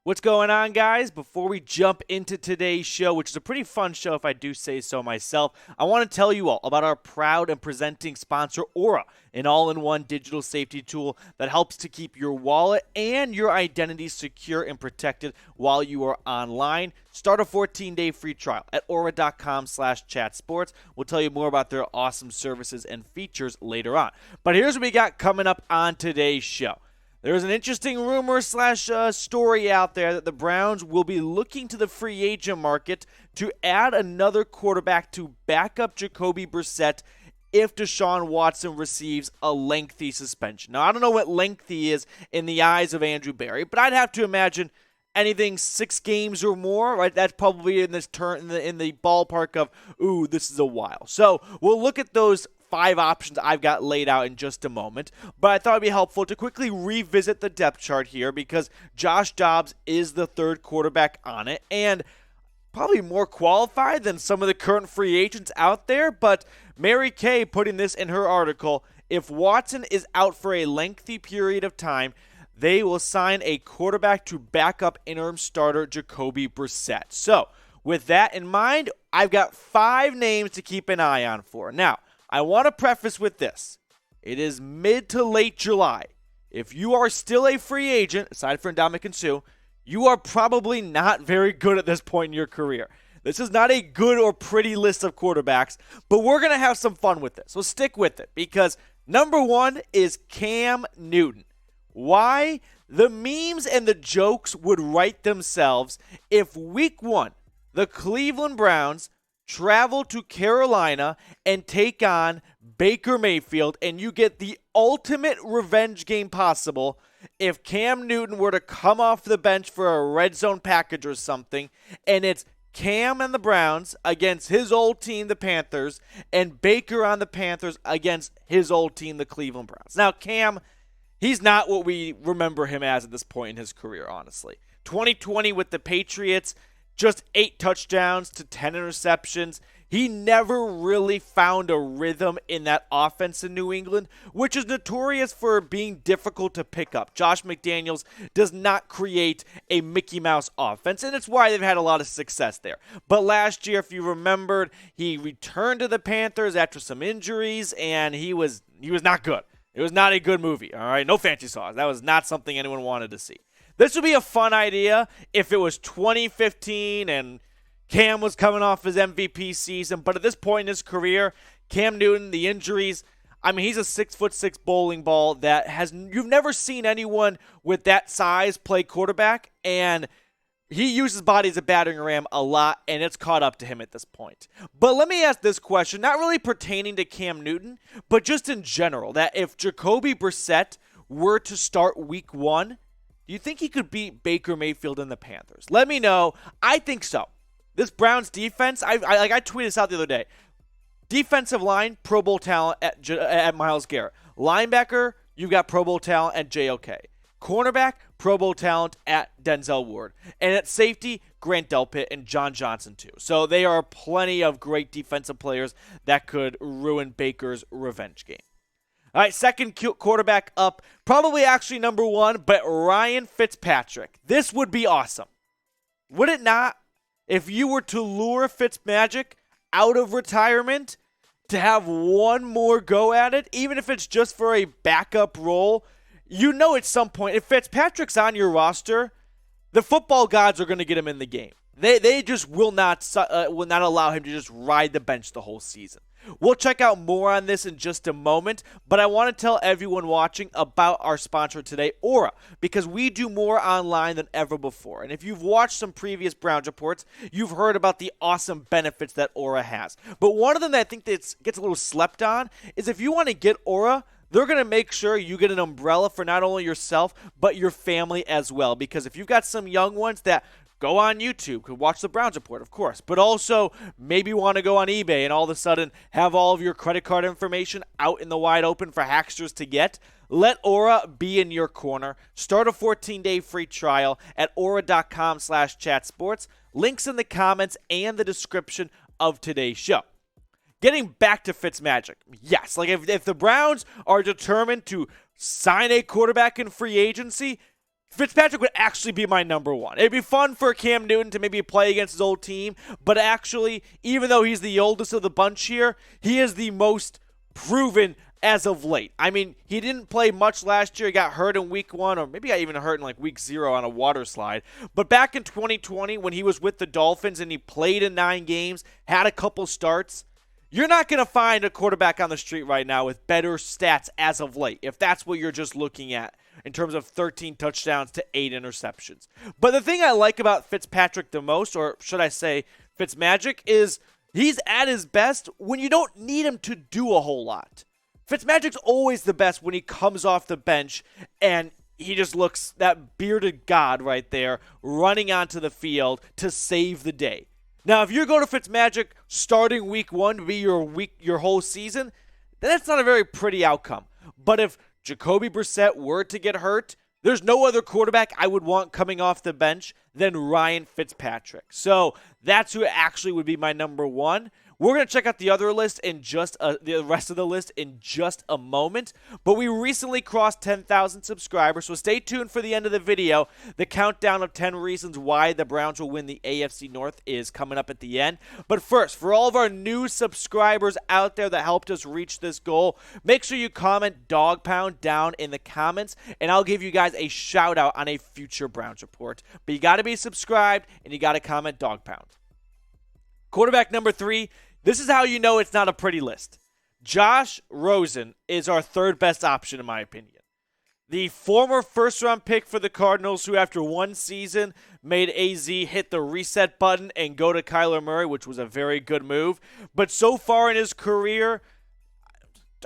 What's going on, guys? Before we jump into today's show, which is a pretty fun show if I do say so myself, I want to tell you all about our proud and presenting sponsor, Aura, an all-in-one digital safety tool that helps to keep your wallet and your identity secure and protected while you are online. Start a 14-day free trial at aura.com/chatsports. We'll tell you more about their awesome services and features later on. But here's what we got coming up on today's show. There's an interesting rumor / story out there that the Browns will be looking to the free agent market to add another quarterback to back up Jacoby Brissett if Deshaun Watson receives a lengthy suspension. Now, I don't know what lengthy is in the eyes of Andrew Berry, but I'd have to imagine anything 6 games or more, right? That's probably in this in the ballpark of, ooh, this is a while. So we'll look at those 5 options I've got laid out in just a moment, but I thought it'd be helpful to quickly revisit the depth chart here because Josh Dobbs is the third quarterback on it and probably more qualified than some of the current free agents out there. But Mary Kay putting this in her article: if Watson is out for a lengthy period of time, they will sign a quarterback to back up interim starter Jacoby Brissett. So with that in mind, I've got 5 names to keep an eye on for. Now, I want to preface with this. It is mid to late July. If you are still a free agent, aside from Ndamukong Suh, you are probably not very good at this point in your career. This is not a good or pretty list of quarterbacks, but we're going to have some fun with this. So stick with it because number 1 is Cam Newton. Why? The memes and the jokes would write themselves if week 1, the Cleveland Browns travel to Carolina and take on Baker Mayfield, and you get the ultimate revenge game possible if Cam Newton were to come off the bench for a red zone package or something, and it's Cam and the Browns against his old team, the Panthers, and Baker on the Panthers against his old team, the Cleveland Browns. Now, Cam, he's not what we remember him as at this point in his career, honestly. 2020 with the Patriots, just 8 touchdowns to 10 interceptions. He never really found a rhythm in that offense in New England, which is notorious for being difficult to pick up. Josh McDaniels does not create a Mickey Mouse offense, and it's why they've had a lot of success there. But last year, if you remembered, he returned to the Panthers after some injuries, and he was not good. It was not a good movie, all right? No fancy sauce. That was not something anyone wanted to see. This would be a fun idea if it was 2015 and Cam was coming off his MVP season. But at this point in his career, Cam Newton, the injuries, I mean, he's a 6'6" bowling ball that you've never seen anyone with that size play quarterback. And he uses his body as a battering ram a lot, and it's caught up to him at this point. But let me ask this question, not really pertaining to Cam Newton, but just in general, that if Jacoby Brissett were to start week 1, do you think he could beat Baker Mayfield and the Panthers? Let me know. I think so. This Browns defense, I tweeted this out the other day. Defensive line, Pro Bowl talent at Myles Garrett. Linebacker, you've got Pro Bowl talent at JOK. Cornerback, Pro Bowl talent at Denzel Ward. And at safety, Grant Delpit and John Johnson too. So they are plenty of great defensive players that could ruin Baker's revenge game. All right, second quarterback up, probably actually number 1, but Ryan Fitzpatrick. This would be awesome. Would it not? If you were to lure Fitzmagic out of retirement to have one more go at it, even if it's just for a backup role, you know at some point, if Fitzpatrick's on your roster, the football gods are going to get him in the game. They just will not allow him to just ride the bench the whole season. We'll check out more on this in just a moment, but I want to tell everyone watching about our sponsor today, Aura, because we do more online than ever before. And if you've watched some previous Browns reports, you've heard about the awesome benefits that Aura has. But one of them that I think that gets a little slept on is if you want to get Aura, they're going to make sure you get an umbrella for not only yourself, but your family as well. Because if you've got some young ones that go on YouTube, could watch the Browns Report, of course, but also maybe want to go on eBay and all of a sudden have all of your credit card information out in the wide open for hacksters to get, let Aura be in your corner. Start a 14-day free trial at aura.com/chatsports. Links in the comments and the description of today's show. Getting back to Fitzmagic, yes, like if the Browns are determined to sign a quarterback in free agency, Fitzpatrick would actually be my number one. It'd be fun for Cam Newton to maybe play against his old team, but actually, even though he's the oldest of the bunch here, he is the most proven as of late. I mean, he didn't play much last year. He got hurt in week 1, or maybe got even hurt in like week 0 on a water slide. But back in 2020, when he was with the Dolphins and he played in 9 games, had a couple starts, you're not going to find a quarterback on the street right now with better stats as of late, if that's what you're just looking at in terms of 13 touchdowns to 8 interceptions. But the thing I like about Fitzpatrick the most, or should I say Fitzmagic, is he's at his best when you don't need him to do a whole lot. Fitzmagic's always the best when he comes off the bench and he just looks that bearded god right there running onto the field to save the day. Now, if you go to Fitzmagic starting week 1 to be your whole season, then that's not a very pretty outcome. But if Jacoby Brissett were to get hurt, there's no other quarterback I would want coming off the bench than Ryan Fitzpatrick. So that's who actually would be my number one. We're going to check out the other list in the rest of the list in just a moment. But we recently crossed 10,000 subscribers, so stay tuned for the end of the video. The countdown of 10 reasons why the Browns will win the AFC North is coming up at the end. But first, for all of our new subscribers out there that helped us reach this goal, make sure you comment Dawg Pound down in the comments, and I'll give you guys a shout out on a future Browns report. But you got to be subscribed, and you got to comment Dawg Pound. Quarterback number 3. This is how you know it's not a pretty list. Josh Rosen is our third best option, in my opinion. The former first-round pick for the Cardinals, who after one season made AZ hit the reset button and go to Kyler Murray, which was a very good move. But so far in his career,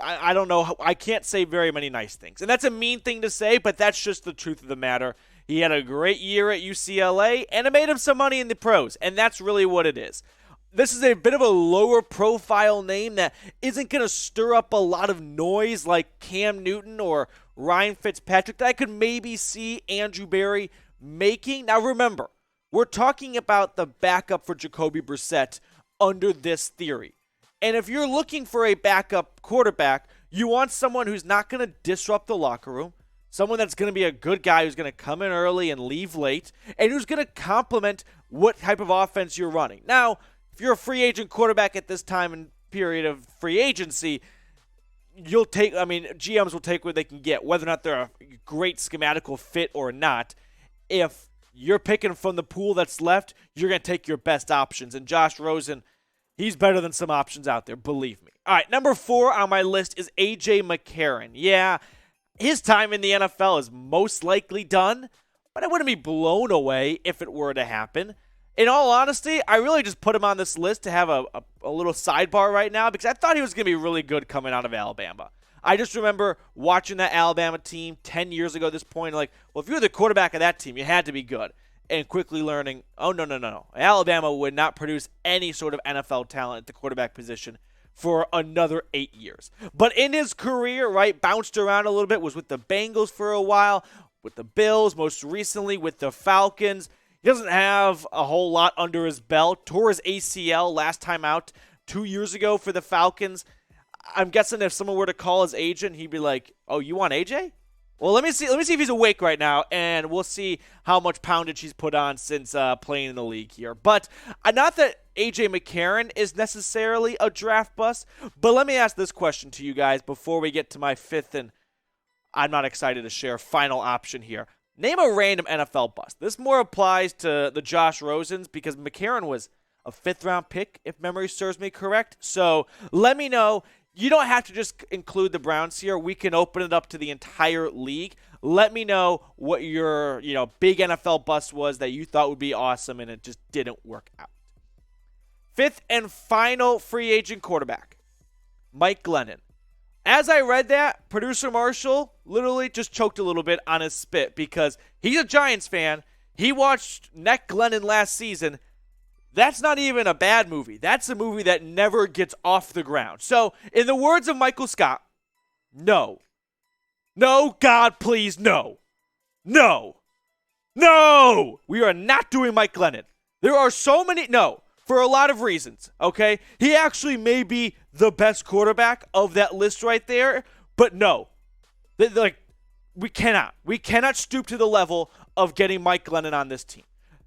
I don't know. I can't say very many nice things. And that's a mean thing to say, but that's just the truth of the matter. He had a great year at UCLA, and it made him some money in the pros, and that's really what it is. This is a bit of a lower profile name that isn't going to stir up a lot of noise like Cam Newton or Ryan Fitzpatrick that I could maybe see Andrew Berry making. Now remember, we're talking about the backup for Jacoby Brissett under this theory. And if you're looking for a backup quarterback, you want someone who's not going to disrupt the locker room, someone that's going to be a good guy who's going to come in early and leave late, and who's going to complement what type of offense you're running. Now, if you're a free agent quarterback at this time and period of free agency, GMs will take what they can get, whether or not they're a great schematical fit or not. If you're picking from the pool that's left, you're going to take your best options. And Josh Rosen, he's better than some options out there, believe me. All right, number 4 on my list is A.J. McCarron. Yeah, his time in the NFL is most likely done, but I wouldn't be blown away if it were to happen. In all honesty, I really just put him on this list to have a little sidebar right now because I thought he was going to be really good coming out of Alabama. I just remember watching that Alabama team 10 years ago at this point, like, well, if you were the quarterback of that team, you had to be good. And quickly learning, oh, no. Alabama would not produce any sort of NFL talent at the quarterback position for another 8 years. But in his career, right, bounced around a little bit, was with the Bengals for a while, with the Bills, most recently with the Falcons. He doesn't have a whole lot under his belt. Tore his ACL last time out 2 years ago for the Falcons. I'm guessing if someone were to call his agent, he'd be like, oh, you want AJ? Well, let me see if he's awake right now, and we'll see how much poundage he's put on since playing in the league here. But not that A.J. McCarron is necessarily a draft bust, but let me ask this question to you guys before we get to my 5th, and I'm not excited to share, final option here. Name a random NFL bust. This more applies to the Josh Rosens because McCarron was a 5th-round pick, if memory serves me correct. So let me know. You don't have to just include the Browns here. We can open it up to the entire league. Let me know what your big NFL bust was that you thought would be awesome and it just didn't work out. 5th and final free agent quarterback, Mike Glennon. As I read that, producer Marshall literally just choked a little bit on his spit because he's a Giants fan. He watched Nick Glennon last season. That's not even a bad movie. That's a movie that never gets off the ground. So, in the words of Michael Scott, no. No, God, please, no. No. No! We are not doing Mike Glennon. There are so many, no, for a lot of reasons, okay? He actually may be the best quarterback of that list right there, but no. We cannot. We cannot stoop to the level of getting Mike Glennon on this team.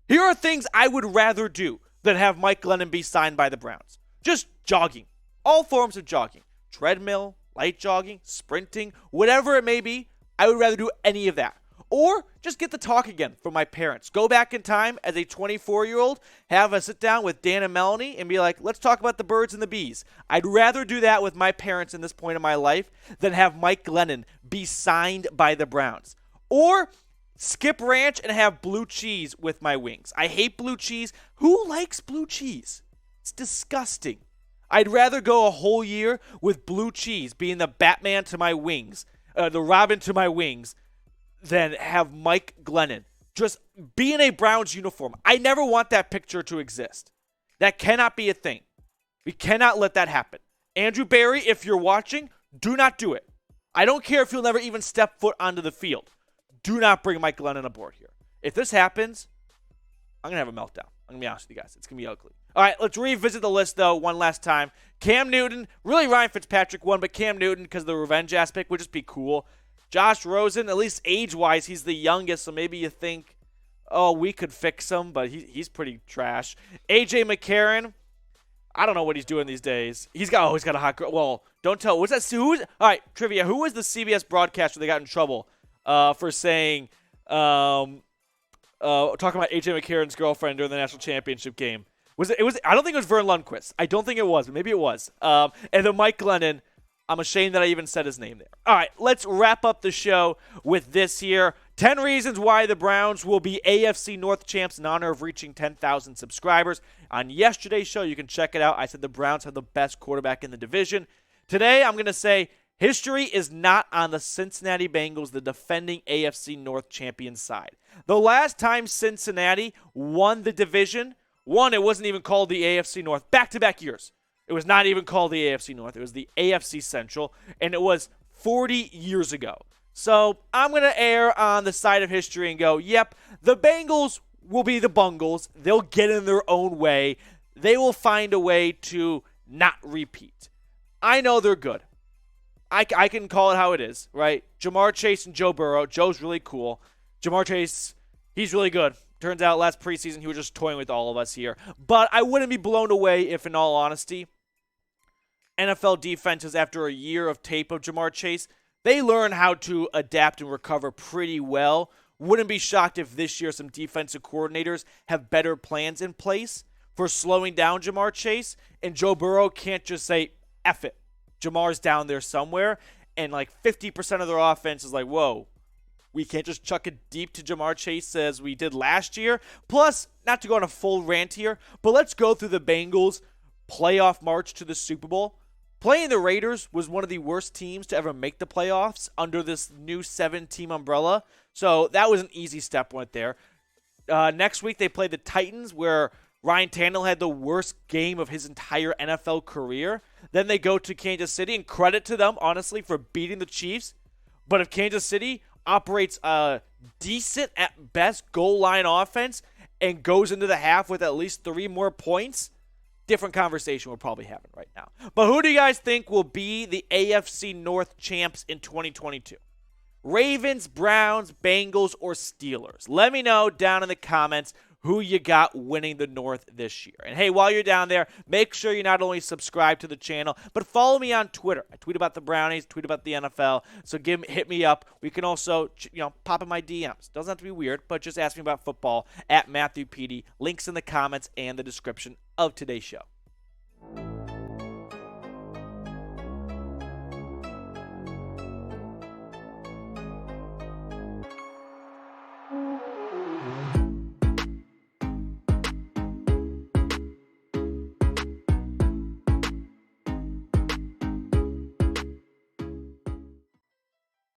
Here are things I would rather do than have Mike Glennon be signed by the Browns. Just jogging. All forms of jogging. Treadmill, light jogging, sprinting, whatever it may be. I would rather do any of that. Or just get the talk again from my parents. Go back in time as a 24-year-old, have a sit down with Dan and Melanie and be like, let's talk about the birds and the bees. I'd rather do that with my parents in this point of my life than have Mike Glennon be signed by the Browns. Or skip ranch and have blue cheese with my wings. I hate blue cheese. Who likes blue cheese? It's disgusting. I'd rather go a whole year with blue cheese being the Batman to my wings, the Robin to my wings, than have Mike Glennon just be in a Browns uniform. I never want that picture to exist. That cannot be a thing. We cannot let that happen. Andrew Berry, if you're watching, do not do it. I don't care if you'll never even step foot onto the field. Do not bring Mike Glennon aboard here. If this happens, I'm going to have a meltdown. I'm going to be honest with you guys. It's going to be ugly. All right, let's revisit the list, though, one last time. Cam Newton, really Ryan Fitzpatrick won, but Cam Newton, because of the revenge aspect, would just be cool. Josh Rosen, at least age-wise, he's the youngest, so maybe you think, oh, we could fix him, but he's pretty trash. A.J. McCarron, I don't know what he's doing these days. He's got a hot girl. Well, don't tell. What's that? All right, trivia. Who was the CBS broadcaster that got in trouble for saying, talking about A.J. McCarron's girlfriend during the national championship game? It was. I don't think it was Vern Lundquist. I don't think it was, but maybe it was. And then Mike Glennon. I'm ashamed that I even said his name there. All right, let's wrap up the show with this here. 10 reasons why the Browns will be AFC North champs in honor of reaching 10,000 subscribers. On yesterday's show, you can check it out. I said the Browns have the best quarterback in the division. Today, I'm going to say history is not on the Cincinnati Bengals, the defending AFC North champion side. The last time Cincinnati won the division, it wasn't even called the AFC North, back-to-back years. It was not even called the AFC North. It was the AFC Central, and it was 40 years ago. So I'm going to err on the side of history and go, yep, the Bengals will be the Bungles. They'll get in their own way. They will find a way to not repeat. I know they're good. I can call it how it is, right? Jamar Chase and Joe Burrow. Joe's really cool. Jamar Chase, he's really good. Turns out last preseason he was just toying with all of us here. But I wouldn't be blown away if, in all honesty, NFL defenses, after a year of tape of Jamar Chase, they learn how to adapt and recover pretty well. Wouldn't be shocked if this year some defensive coordinators have better plans in place for slowing down Jamar Chase, and Joe Burrow can't just say, F it. Jamar's down there somewhere, and like 50% of their offense is like, whoa, we can't just chuck it deep to Jamar Chase as we did last year. Plus, not to go on a full rant here, but let's go through the Bengals' playoff march to the Super Bowl. Playing the Raiders was one of the worst teams to ever make the playoffs under this new 7-team umbrella. So that was an easy step right there. Next week, they played the Titans, where Ryan Tannehill had the worst game of his entire NFL career. Then they go to Kansas City, and credit to them, honestly, for beating the Chiefs. But if Kansas City operates a decent, at best, goal line offense and goes into the half with at least 3 more points, different conversation we're probably having right now. But who do you guys think will be the AFC North champs in 2022? Ravens, Browns, Bengals, or Steelers? Let me know down in the comments who you got winning the North this year. And hey, while you're down there, make sure you not only subscribe to the channel, but follow me on Twitter. I tweet about the Brownies, tweet about the NFL, so hit me up. We can also, pop in my DMs. Doesn't have to be weird, but just ask me about football at Matthew Petey. Links in the comments and the description of today's show.